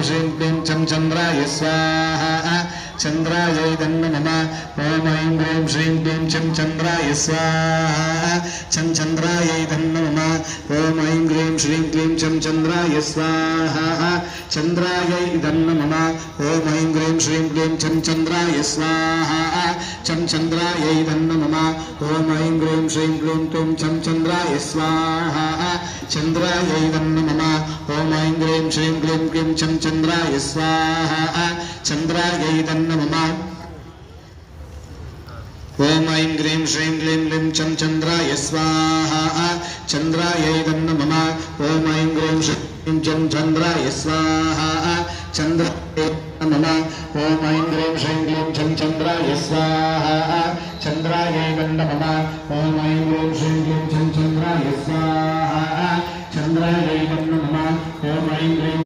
श्रीं क्लीं चं चन्द्राय स्वाहा चन्द्रायै नमः ॐ ऐं ह्रीं श्रीं क्लीं चं चन्द्राय स्वाहा चं चन्द्रायै नमः ॐ ऐं ह्रीं श्रीं क्लीं चं चन्द्राय स्वाहा चन्द्रायै नमः ॐ ऐं ह्रीं श्रीं क्लीं चं चन्द्राय स्वाहा चं चन्द्रायै नमः ॐ ऐं ह्रीं श्रीं क्लीं चं चन्द्राय स्वाहा चन्द्रायै नमः ॐ ऐं ह्रीं श्रीं क्लीं चं चन्द्राय स्वाहा चन्द्रायै नमः ॐ ऐं ह्रीं श्रीं क्लीं चं चन्द्राय स्वाहा चन्द्रायै नमः ॐ ऐं ह्रीं श्रीं चं चन्द्राय स्वाहा चन्द्रायै नमः ॐ ऐं ह्रीं श्रीं क्लीं चं चन्द्राय स्वाहा चन्द्रायै नमः ॐ ऐं ह्रीं श्रीं क्लीं चं चन्द्राय स्वाहा चन्द्रायै नमः ॐ ऐं ह्रीं